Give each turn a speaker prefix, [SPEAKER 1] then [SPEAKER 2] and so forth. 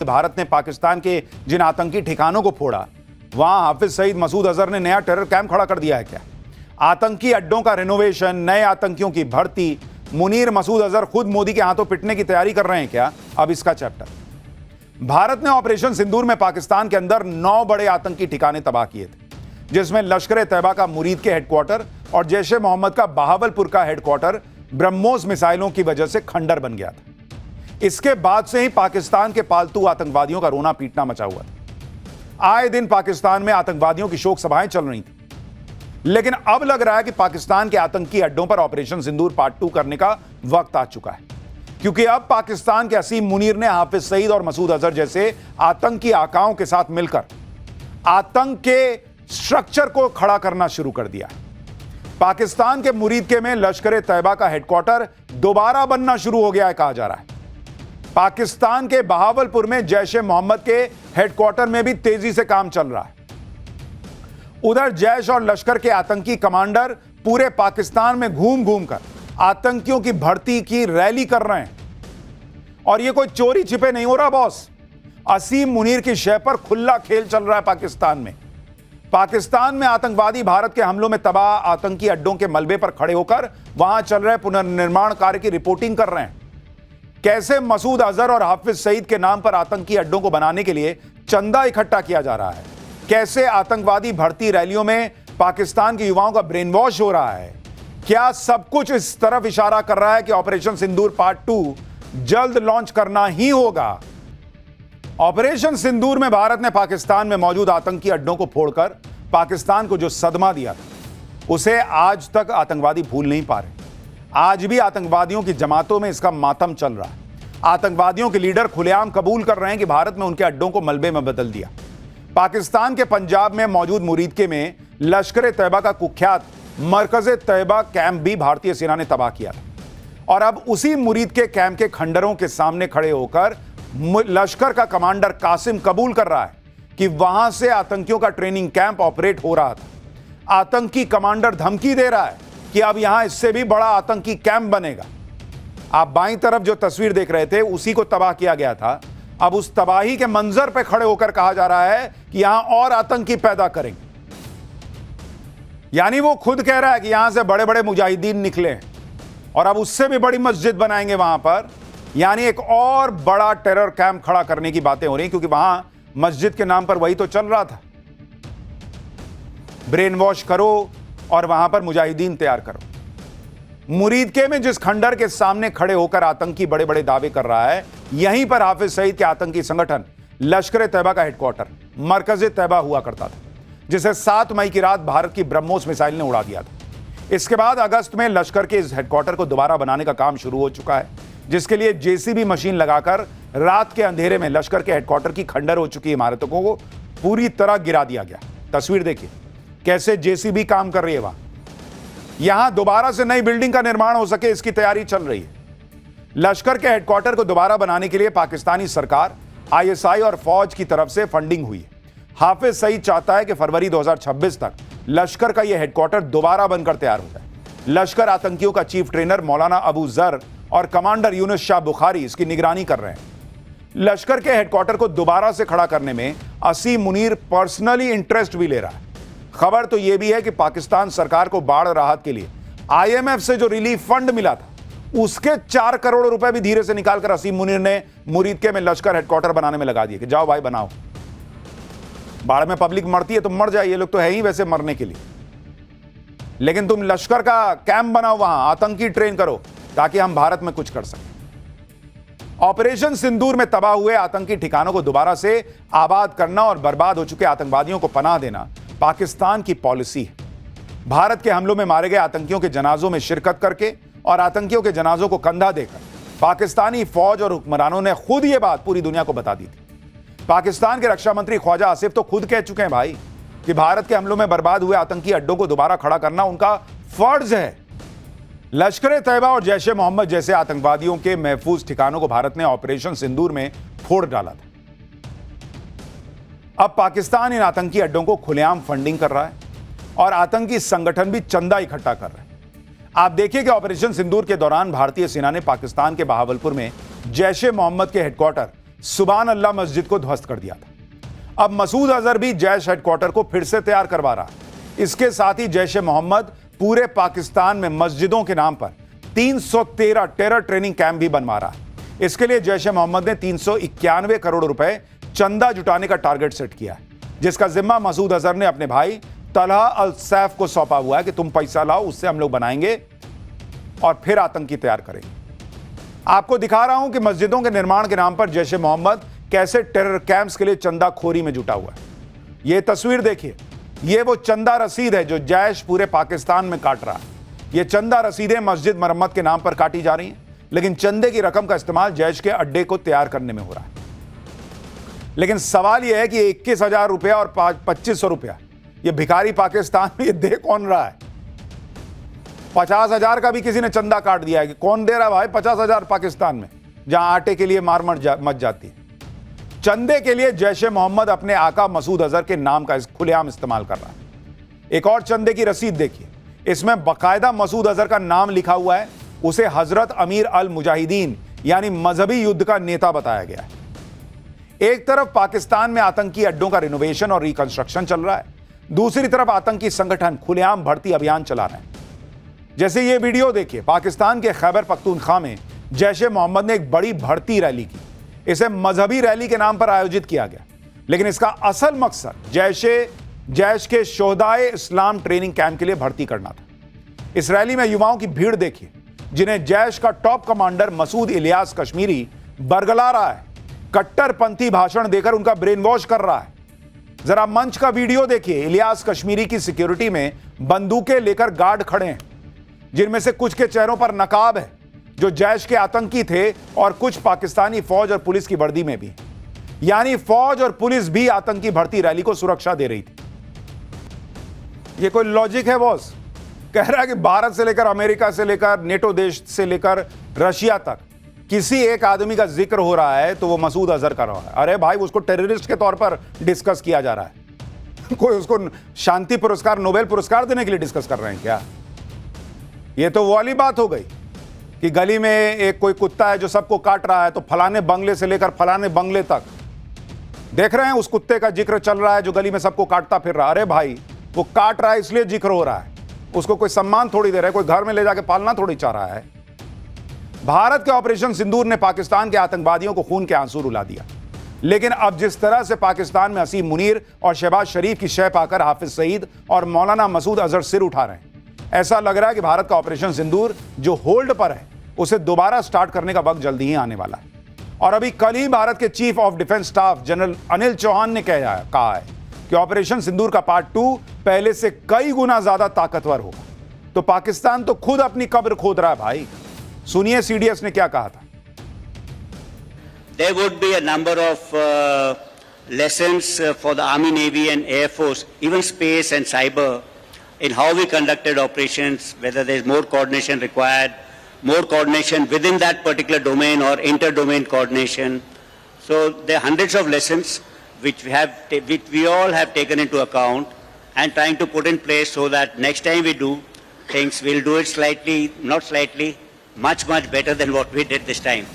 [SPEAKER 1] भारत ने पाकिस्तान के जिन आतंकी ठिकानों को फोड़ा, वहां हाफिज सईद, मसूद अजहर ने नया टेरर कैंप खड़ा कर दिया है क्या? आतंकी अड्डों का रिनोवेशन, नए आतंकियों की भर्ती, मुनीर, मसूद अजहर खुद मोदी के हाथों पिटने की तैयारी कर रहे हैं क्या? अब इसका चैप्टर। भारत ने ऑपरेशन सिंदूर में पाकिस्तान के अंदर 9 बड़े आतंकी ठिकाने तबाह किए थे, जिसमें लश्कर तैयबा का मुरीद के हेडक्वार्टर और जैश ए मोहम्मद का बहावलपुर का हेडक्वार्टर ब्रह्मोस मिसाइलों की वजह से खंडर बन गया था। इसके बाद से ही पाकिस्तान के पालतू आतंकवादियों का रोना पीटना मचा हुआ था। आए दिन पाकिस्तान में आतंकवादियों की शोक सभाएं चल रही थी, लेकिन अब लग रहा है कि पाकिस्तान के आतंकी अड्डों पर ऑपरेशन सिंदूर पार्ट 2 करने का वक्त आ चुका है, क्योंकि अब पाकिस्तान के असीम मुनीर ने हाफिज सईद और मसूद अजहर जैसे आतंकी आकाओं के साथ मिलकर आतंक के स्ट्रक्चर को खड़ा करना शुरू कर दिया। पाकिस्तान के मुरीद के में लश्कर तैयबा का हेडक्वार्टर दोबारा बनना शुरू हो गया है, कहा जा रहा है। पाकिस्तान के बहावलपुर में जैश ए मोहम्मद के हेडक्वार्टर में भी तेजी से काम चल रहा है। उधर जैश और लश्कर के आतंकी कमांडर पूरे पाकिस्तान में घूम घूम कर आतंकियों की भर्ती की रैली कर रहे हैं। और यह कोई चोरी छिपे नहीं हो रहा बॉस, असीम मुनीर की शय पर खुला खेल चल रहा है पाकिस्तान में। पाकिस्तान में आतंकवादी भारत के हमलों में तबाह आतंकी अड्डों के मलबे पर खड़े होकर वहां चल रहे पुनर्निर्माण कार्य की रिपोर्टिंग कर रहे हैं। कैसे मसूद अजहर और हाफिज सईद के नाम पर आतंकी अड्डों को बनाने के लिए चंदा इकट्ठा किया जा रहा है, कैसे आतंकवादी भर्ती रैलियों में पाकिस्तान के युवाओं का ब्रेन वॉश हो रहा है। क्या सब कुछ इस तरफ इशारा कर रहा है कि ऑपरेशन सिंदूर पार्ट 2 जल्द लॉन्च करना ही होगा। ऑपरेशन सिंदूर में भारत ने पाकिस्तान में मौजूद आतंकी अड्डों को फोड़कर पाकिस्तान को जो सदमा दिया था, उसे आज तक आतंकवादी भूल नहीं पा रहे। आज भी आतंकवादियों की जमातों में इसका मातम चल रहा है। आतंकवादियों के लीडर खुलेआम कबूल कर रहे हैं कि भारत में उनके अड्डों को मलबे में बदल दिया। पाकिस्तान के पंजाब में मौजूद मुरीदके में लश्कर तैयबा का कुख्यात मरकज तैयबा कैंप भी भारतीय सेना ने तबाह किया था। और अब उसी मुरीद के कैंप के खंडरों के सामने खड़े होकर लश्कर का कमांडर कासिम कबूल कर रहा है कि वहां से आतंकियों का ट्रेनिंग कैंप ऑपरेट हो रहा था। आतंकी कमांडर धमकी दे रहा है कि अब यहां इससे भी बड़ा आतंकी कैंप बनेगा। आप बाईं तरफ जो तस्वीर देख रहे थे, उसी को तबाह किया गया था। अब उस तबाही के मंजर पे खड़े होकर कहा जा रहा है कि यहां और आतंकी पैदा करेंगे। यानी वो खुद कह रहा है कि यहां से बड़े बड़े मुजाहिदीन निकले हैं और अब उससे भी बड़ी मस्जिद बनाएंगे वहां पर। यानी एक और बड़ा टेरर कैंप खड़ा करने की बातें हो रही हैं, क्योंकि वहां मस्जिद के नाम पर वही तो चल रहा था, ब्रेन वॉश करो और वहां पर मुजाहिदीन तैयार करो। मुरीदके में जिस खंडर के सामने खड़े होकर आतंकी बड़े बड़े दावे कर रहा है, यहीं पर हाफिज सईद के आतंकी संगठन लश्कर तैयबा का हेडक्वार्टर मरकज तैयबा हुआ करता था, जिसे 7 मई की रात भारत की ब्रह्मोस मिसाइल ने उड़ा दिया था। इसके बाद अगस्त में लश्कर के इस हेडक्वार्टर को दोबारा बनाने का काम शुरू हो चुका है, जिसके लिए जेसीबी मशीन लगाकर रात के अंधेरे में लश्कर के हेडक्वार्टर की खंडर हो चुकी इमारतों को पूरी तरह गिरा दिया गया। तस्वीर देखिए कैसे जेसीबी काम कर रही है। वहां यहां दोबारा से नई बिल्डिंग का निर्माण हो सके, इसकी तैयारी चल रही है। लश्कर के हेडक्वार्टर को दोबारा बनाने के लिए पाकिस्तानी सरकार, आईएसआई और फौज की तरफ से फंडिंग हुई है। हाफिज सईद चाहता है कि फरवरी 2026 तक लश्कर का यह हेडक्वार्टर दोबारा बनकर तैयार हो जाए। लश्कर आतंकियों का चीफ ट्रेनर मौलाना अबू जर और कमांडर यूनुस शाह बुखारी इसकी निगरानी कर रहे हैं। लश्कर के हेडक्वार्टर को दोबारा से खड़ा करने में असीम मुनीर पर्सनली इंटरेस्ट भी ले रहा है। खबर तो यह भी है कि पाकिस्तान सरकार को बाढ़ राहत के लिए आईएमएफ से जो रिलीफ फंड मिला था, उसके 4 करोड़ रुपए भी धीरे से निकालकर असीम मुनीर ने मुरीदके में लश्कर हेडक्वार्टर बनाने में लगा दिए कि जाओ भाई बनाओ। बाढ़ में पब्लिक मरती है तो मर जाए, ये लोग तो है ही वैसे मरने के लिए, लेकिन तुम लश्कर का कैंप बनाओ, वहां आतंकी ट्रेन करो ताकि हम भारत में कुछ कर सकें। ऑपरेशन सिंदूर में तबाह हुए आतंकी ठिकानों को दोबारा से आबाद करना और बर्बाद हो चुके आतंकवादियों को पनाह देना पाकिस्तान की पॉलिसी है। भारत के हमलों में मारे गए आतंकियों के जनाजों में शिरकत करके और आतंकियों के जनाजों को कंधा देकर पाकिस्तानी फौज और हुक्मरानों ने खुद यह बात पूरी दुनिया को बता दी थी। पाकिस्तान के रक्षा मंत्री ख्वाजा आसिफ तो खुद कह चुके हैं भाई कि भारत के हमलों में बर्बाद हुए आतंकी अड्डों को दोबारा खड़ा करना उनका फर्ज है। लश्कर तैयबा और जैश ए मोहम्मद जैसे आतंकवादियों के महफूज ठिकानों को भारत ने ऑपरेशन सिंदूर में फोड़ डाला था। अब पाकिस्तान इन आतंकी अड्डों को खुलेआम फंडिंग कर रहा है और आतंकी संगठन भी चंदा इकट्ठा कर रहे हैं। आप देखिए कि ऑपरेशन सिंदूर के दौरान भारतीय सेना ने पाकिस्तान के बहावलपुर में जैश ए मोहम्मद के हेडक्वार्टर सुभान अल्लाह मस्जिद को ध्वस्त कर दिया था। अब मसूद अजहर भी जैश हेडक्वार्टर को फिर से तैयार करवा रहा है। इसके साथ ही जैश ए मोहम्मद पूरे पाकिस्तान में मस्जिदों के नाम पर 313 टेरर ट्रेनिंग कैंप भी बनवा रहा है। इसके लिए जैश ए मोहम्मद ने 391 करोड़ रुपए चंदा जुटाने का टारगेट सेट किया है, जिसका जिम्मा मसूद अजहर ने अपने भाई तलहा अल सैफ को सौंपा हुआ है कि तुम पैसा लाओ, उससे हम लोग बनाएंगे और फिर आतंकी तैयार करेंगे। आपको दिखा रहा हूं कि मस्जिदों के निर्माण के नाम पर जैश ए मोहम्मद कैसे टेरर कैंप्स के लिए चंदाखोरी में जुटा हुआ है। यह तस्वीर देखिए, यह वो चंदा रसीद है जो जैश पूरे पाकिस्तान में काट रहा है। यह चंदा रसीदें मस्जिद मरम्मत के नाम पर काटी जा रही हैं, लेकिन चंदे की रकम का इस्तेमाल जैश के अड्डे को तैयार करने में हो रहा है। लेकिन सवाल यह है कि 21,000 रुपया और 2,500 रुपया ये भिखारी पाकिस्तान में ये दे कौन रहा है? 50,000 का भी किसी ने चंदा काट दिया है कि कौन दे रहा है भाई 50,000 पाकिस्तान में, जहां आटे के लिए मार मच जाती है। चंदे के लिए जैश ए मोहम्मद अपने आका मसूद अजहर के नाम का खुलेआम इस्तेमाल कर रहा है। एक और चंदे की रसीद देखिए, इसमें बाकायदा मसूद अजहर का नाम लिखा हुआ है। उसे हजरत अमीर अल मुजाहिदीन यानी मजहबी युद्ध का नेता बताया गया है। एक तरफ पाकिस्तान में आतंकी अड्डों का रिनोवेशन और रिकंस्ट्रक्शन चल रहा है, दूसरी तरफ आतंकी संगठन खुलेआम भर्ती अभियान चला रहे हैं। जैसे ये वीडियो देखिए, पाकिस्तान के खैबर पख्तूनख्वा में जैश ए मोहम्मद ने एक बड़ी भर्ती रैली की। इसे मजहबी रैली के नाम पर आयोजित किया गया, लेकिन इसका असल मकसद जैश के शोहदाए इस्लाम ट्रेनिंग कैंप के लिए भर्ती करना था। इस रैली में युवाओं की भीड़ देखिए, जिन्हें जैश का टॉप कमांडर मसूद इलियास कश्मीरी बरगला रहा है, कट्टरपंथी भाषण देकर उनका ब्रेन वॉश कर रहा है। जरा मंच का वीडियो देखिए, इलियास कश्मीरी की सिक्योरिटी में बंदूकें लेकर गार्ड खड़े हैं, जिनमें से कुछ के चेहरों पर नकाब है जो जैश के आतंकी थे, और कुछ पाकिस्तानी फौज और पुलिस की वर्दी में भी। यानी फौज और पुलिस भी आतंकी भर्ती रैली को सुरक्षा दे रही थी। यह कोई लॉजिक है बॉस? कह रहा है कि भारत से लेकर अमेरिका से लेकर नेटो देश से लेकर रशिया तक किसी एक आदमी का जिक्र हो रहा है तो वो मसूद अजहर का रहा है। अरे भाई, उसको टेररिस्ट के तौर पर डिस्कस किया जा रहा है। कोई उसको शांति पुरस्कार, नोबेल पुरस्कार देने के लिए डिस्कस कर रहे हैं क्या? ये तो वो वाली बात हो गई कि गली में एक कोई कुत्ता है जो सबको काट रहा है, तो फलाने बंगले से लेकर फलाने बंगले तक देख रहे हैं उस कुत्ते का जिक्र चल रहा है जो गली में सबको काटता फिर रहा। अरे भाई, वो काट रहा है इसलिए जिक्र हो रहा है, उसको कोई सम्मान थोड़ी दे रहा है, कोई घर में ले जाके पालना थोड़ी चाह रहा है। भारत के ऑपरेशन सिंदूर ने पाकिस्तान के आतंकवादियों को खून के आंसू रुला दिया, लेकिन अब जिस तरह से पाकिस्तान में असीम मुनीर और शहबाज शरीफ की शय पाकर हाफिज सईद और मौलाना मसूद अजहर सिर उठा रहे हैं, ऐसा लग रहा है कि भारत का ऑपरेशन सिंदूर जो होल्ड पर है उसे दोबारा स्टार्ट करने का वक्त जल्दी ही आने वाला है। और अभी कल ही भारत के chief of defence staff general Anil Chauhan ने कहा है कि ऑपरेशन सिंदूर का पार्ट 2 पहले से कई गुना ज्यादा ताकतवर होगा। तो पाकिस्तान तो खुद अपनी कब्र खोद रहा है भाई। सुनिए सीडीएस ने क्या कहा था।
[SPEAKER 2] There would be a number of lessons for the Army, Navy and Air Force, even space and cyber, in how we conducted operations, whether there is more coordination required, more coordination within that particular domain or inter-domain coordination. So there are hundreds of lessons which we all have taken into account and trying to put in place so that next time we do things, we'll do it much better than what we did this time.